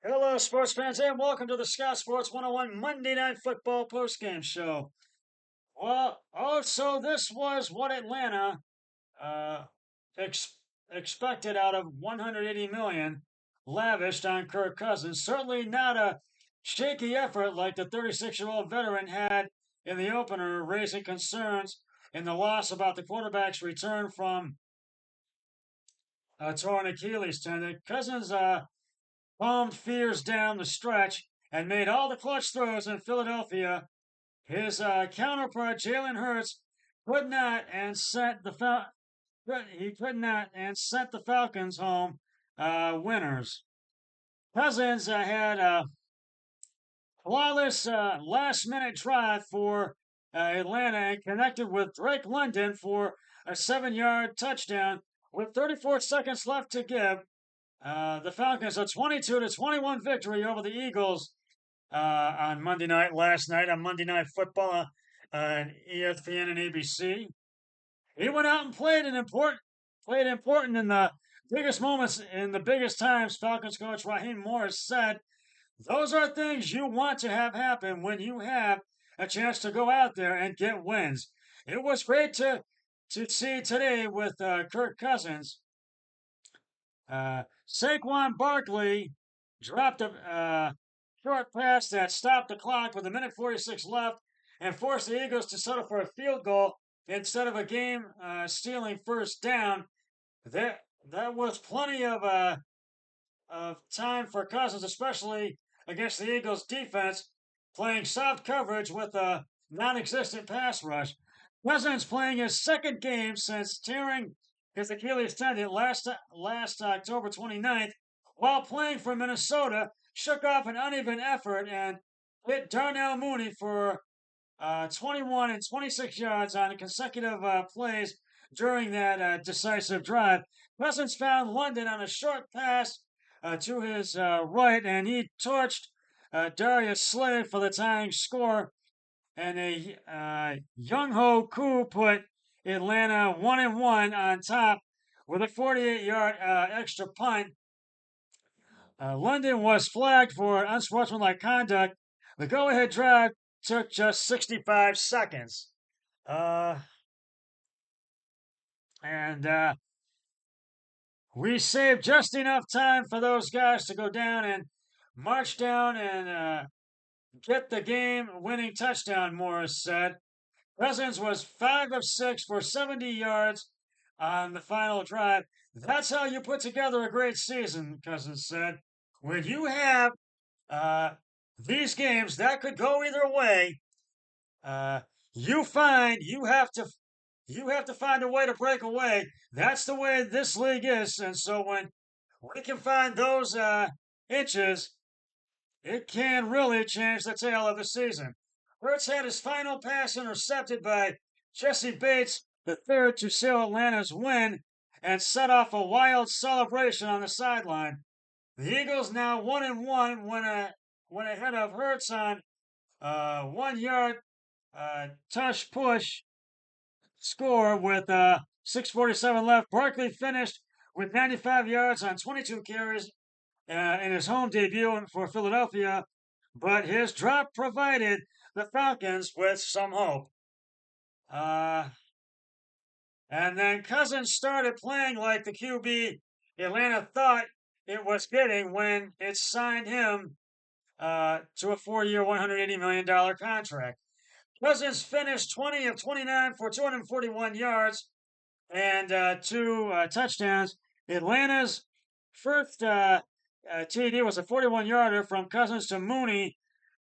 Hello, sports fans, and welcome to the Scott Sports 101 Monday Night Football postgame show. Well, also, this was what Atlanta uh, ex- expected out of 180 million lavished on Kirk Cousins. Certainly not a shaky effort like the 36-year-old veteran had in the opener, raising concerns in the loss about the quarterback's return from a torn Achilles tendon. Cousins calmed fears down the stretch and made all the clutch throws in Philadelphia. His counterpart Jalen Hurts could not and sent the he could not and sent the Falcons home winners. Cousins had a flawless last-minute drive for Atlanta and connected with Drake London for a 7-yard touchdown with 34 seconds left to give. The Falcons a 22-21 victory over the Eagles on Monday night last night on Monday Night Football on ESPN and ABC. He went out and played important in the biggest moments in the biggest times. Falcons coach Raheem Morris said, "Those are things you want to have happen when you have a chance to go out there and get wins." It was great to see today with Kirk Cousins. Saquon Barkley dropped a short pass that stopped the clock with a minute 46 left and forced the Eagles to settle for a field goal instead of a game-stealing first down. That was plenty of time for Cousins, especially against the Eagles' defense, playing soft coverage with a non-existent pass rush. Cousins playing his second game since tearing his Achilles tendon last October 29th, while playing for Minnesota, shook off an uneven effort and hit Darnell Mooney for 21 and 26 yards on consecutive plays during that decisive drive. Cousins found London on a short pass to his right, and he torched Darius Slay for the tying score. And a Young Ho Koo put Atlanta 1-1 on top with a 48-yard extra punt. London was flagged for unsportsmanlike conduct. The go-ahead drive took just 65 seconds. And we saved just enough time for those guys to go down and march down and get the game-winning touchdown, Morris said. Cousins was 5 of 6 for 70 yards on the final drive. That's how you put together a great season, Cousins said. When you have uh, these games that could go either way, uh, you have to find a way to break away. That's the way this league is, and so when we can find those inches, it can really change the tale of the season. Hurts had his final pass intercepted by Jesse Bates the third to seal Atlanta's win and set off a wild celebration on the sideline. The Eagles now 1-1 went ahead of Hurts on 1 yard tush push score with 6:47 left. Barkley finished with 95 yards on 22 carries in his home debut for Philadelphia, but his drop provided the Falcons with some hope. And then Cousins started playing like the QB Atlanta thought it was getting when it signed him to a 4-year, $180 million contract. Cousins finished 20 of 29 for 241 yards and two touchdowns. Atlanta's first TD was a 41-yarder from Cousins to Mooney,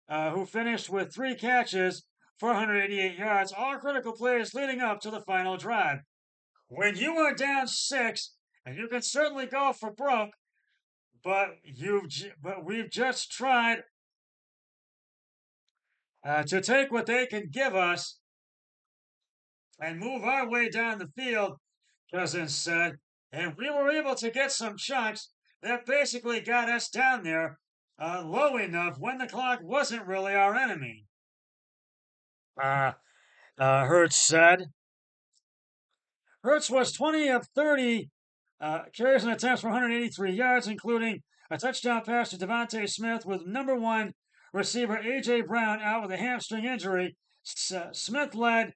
who finished with 3 catches for 188 yards, all critical plays leading up to the final drive. When you are down 6, and you can certainly go for broke, but we've just tried to take what they can give us and move our way down the field, Cousins said, and we were able to get some chunks that basically got us down there low enough when the clock wasn't really our enemy. Hurts said. Hurts was 20 of 30 carries and attempts for 183 yards, including a touchdown pass to Devontae Smith with number one receiver A.J. Brown out with a hamstring injury. Smith led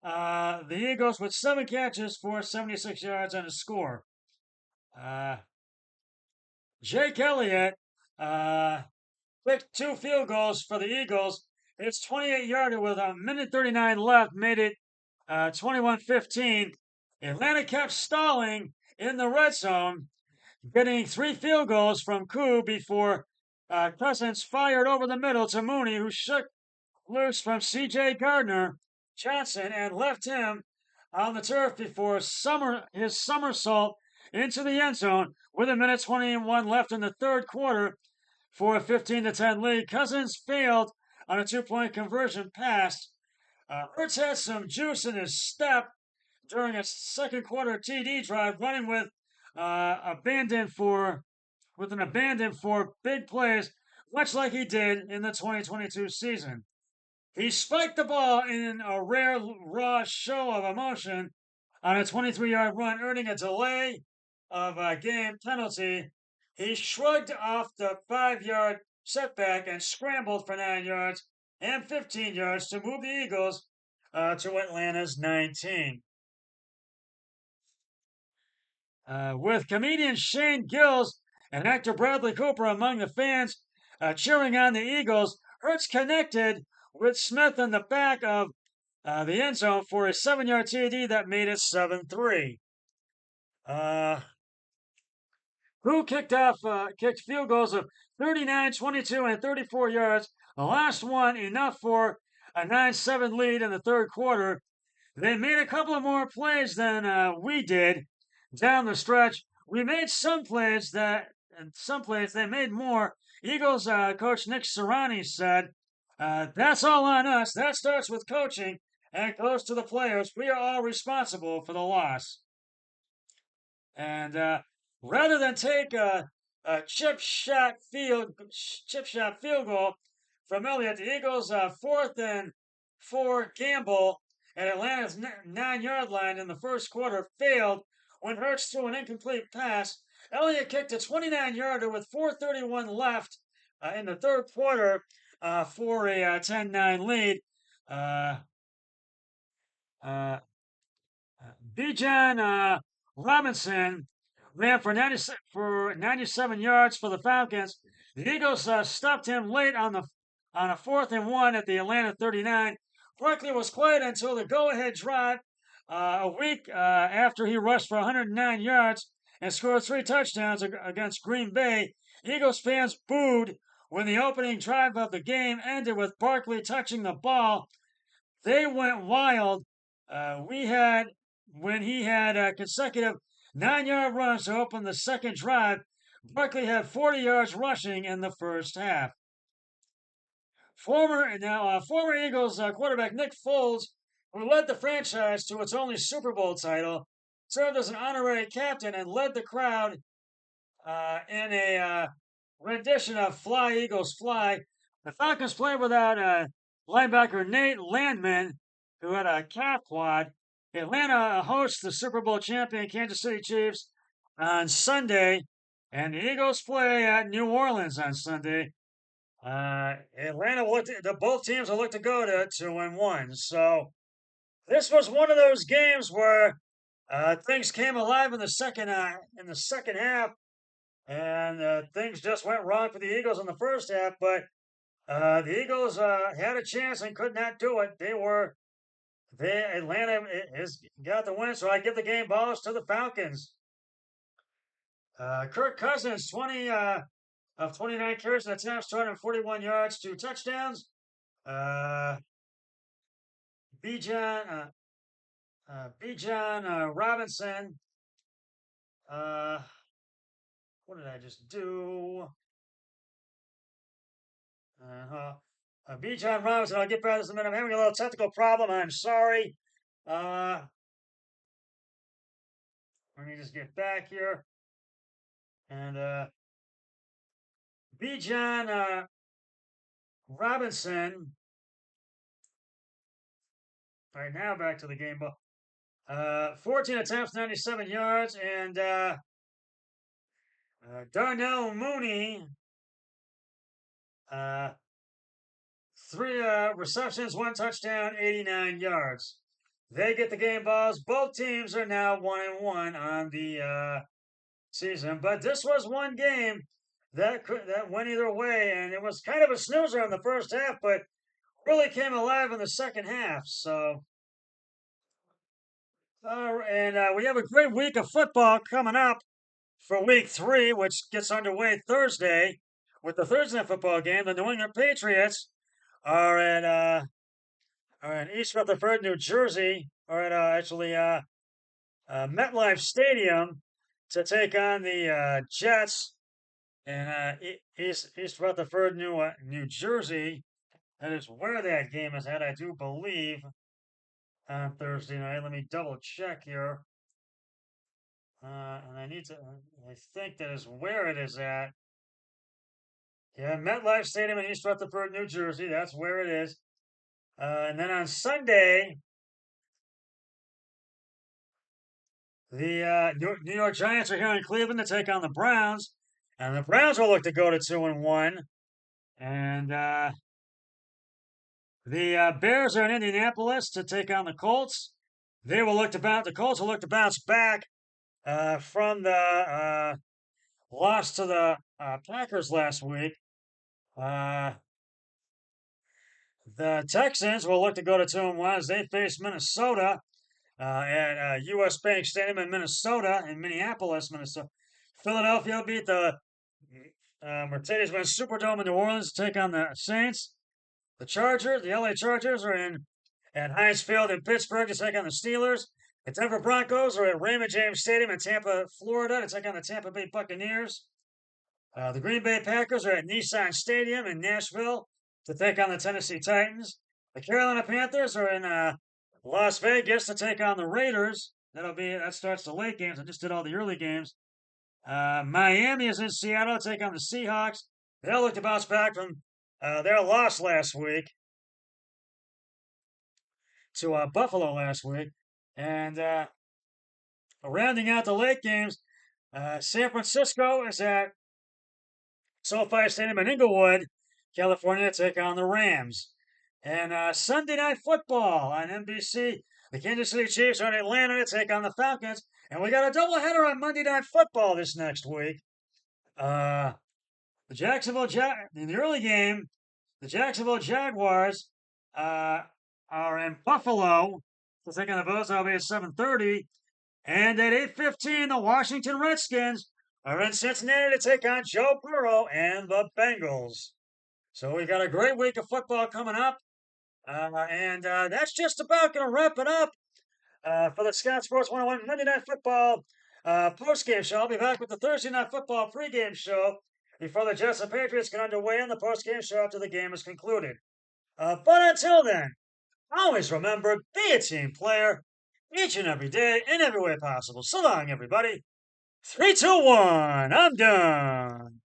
the Eagles with 7 catches for 76 yards and a score. Jake Elliott kicked 2 field goals for the Eagles. It's 28-yarder with a minute 39 left, made it 21-15. Atlanta kept stalling in the red zone, getting 3 field goals from Koo before Cousins fired over the middle to Mooney, who shook loose from C.J. Gardner Johnson and left him on the turf before his somersault into the end zone with a minute 21 left in the third quarter for a 15-10 lead. Cousins failed on a 2-point conversion pass. Hurts had some juice in his step during a second quarter TD drive, running with an abandon for big plays, much like he did in the 2022 season. He spiked the ball in a rare, raw show of emotion on a 23-yard run, earning a delay of a game penalty. He shrugged off the 5-yard setback and scrambled for 9 yards and 15 yards to move the Eagles to Atlanta's 19. With comedian Shane Gills and actor Bradley Cooper among the fans cheering on the Eagles, Hurts connected with Smith in the back of the end zone for a 7-yard TD that made it 7-3. Who kicked field goals of 39, 22, and 34 yards. The last one enough for a 9-7 lead in the third quarter. They made a couple of more plays than we did down the stretch. We made some plays they made more. Eagles coach Nick Sirianni said, "That's all on us. That starts with coaching and goes to the players. We are all responsible for the loss." And rather than take a chip shot field goal from Elliott, the Eagles' 4th-and-4 gamble at Atlanta's 9-yard line in the first quarter failed when Hurts threw an incomplete pass. Elliott kicked a 29-yarder with 4:31 left in the third quarter for a 10-9 lead. Bijan Robinson ran for 97 yards for the Falcons. The Eagles stopped him late on a 4th-and-1 at the Atlanta 39. Barkley was quiet until the go-ahead drive a week after he rushed for 109 yards and scored 3 touchdowns against Green Bay. Eagles fans booed when the opening drive of the game ended with Barkley touching the ball. They went wild. When he had consecutive 9-yard runs to open the second drive. Barkley had 40 yards rushing in the first half. Former Eagles quarterback Nick Foles, who led the franchise to its only Super Bowl title, served as an honorary captain and led the crowd in a rendition of "Fly Eagles Fly." The Falcons played without linebacker Nate Landman, who had a calf quad. Atlanta hosts the Super Bowl champion Kansas City Chiefs on Sunday, and the Eagles play at New Orleans on Sunday. Both teams will look to go to 2-1. So this was one of those games where things came alive in the second half, and things just went wrong for the Eagles in the first half. But the Eagles had a chance and could not do it. Atlanta has got the win, so I give the game balls to the Falcons. Kirk Cousins, 20 of 29 carries and attempts, 241 yards, 2 touchdowns. Bijan Robinson. What did I just do? Bijan Robinson, I'll get back to this in a minute. I'm having a little technical problem. I'm sorry. Let me just get back here. And Bijan Robinson. All right, now back to the game ball. 14 attempts, 97 yards, and Darnell Mooney, uh, three receptions, one touchdown, 89 yards. They get the game balls. Both teams are now 1-1 on the season, but this was one game that went either way, and it was kind of a snoozer in the first half, but really came alive in the second half. So, and we have a great week of football coming up for week 3, which gets underway Thursday with the Thursday night football game. The New England Patriots are in East Rutherford, New Jersey, or at MetLife Stadium to take on the Jets in East Rutherford, New Jersey. That is where that game is at, I do believe, on Thursday night. Let me double check here. And I think that is where it is at. Yeah, MetLife Stadium in East Rutherford, New Jersey. That's where it is. And then on Sunday, the New York Giants are here in Cleveland to take on the Browns, and the Browns will look to go to 2-1. And the Bears are in Indianapolis to take on the Colts. They will look to bounce. The Colts will look to bounce back from the loss to the Packers last week. The Texans will look to go to 2-1 as they face Minnesota at U.S. Bank Stadium in Minneapolis, Minnesota. Philadelphia beat the Mercedes-Benz Superdome in New Orleans to take on the Saints. The LA Chargers are in at Heinz Field in Pittsburgh to take on the Steelers. The Denver Broncos are at Raymond James Stadium in Tampa, Florida to take on the Tampa Bay Buccaneers. The Green Bay Packers are at Nissan Stadium in Nashville to take on the Tennessee Titans. The Carolina Panthers are in Las Vegas to take on the Raiders. That starts the late games. I just did all the early games. Miami is in Seattle to take on the Seahawks. They'll look to bounce back from their loss last week to Buffalo last week. And rounding out the late games, San Francisco is at SoFi Stadium in Inglewood, California, to take on the Rams. And Sunday Night Football on NBC, the Kansas City Chiefs are in Atlanta to take on the Falcons. And we got a doubleheader on Monday Night Football this next week. In the early game, the Jacksonville Jaguars are in Buffalo to take on the Bills. That'll be at 7:30. And at 8:15, the Washington Redskins are in Cincinnati to take on Joe Burrow and the Bengals. So we got a great week of football coming up. And that's just about going to wrap it up for the Scott Sports 101 Monday Night Football postgame show. I'll be back with the Thursday Night Football pregame show before the Jets and Patriots get underway in the postgame show after the game is concluded. But until then, always remember, be a team player each and every day in every way possible. So long, everybody. 3, 2, 1. I'm done.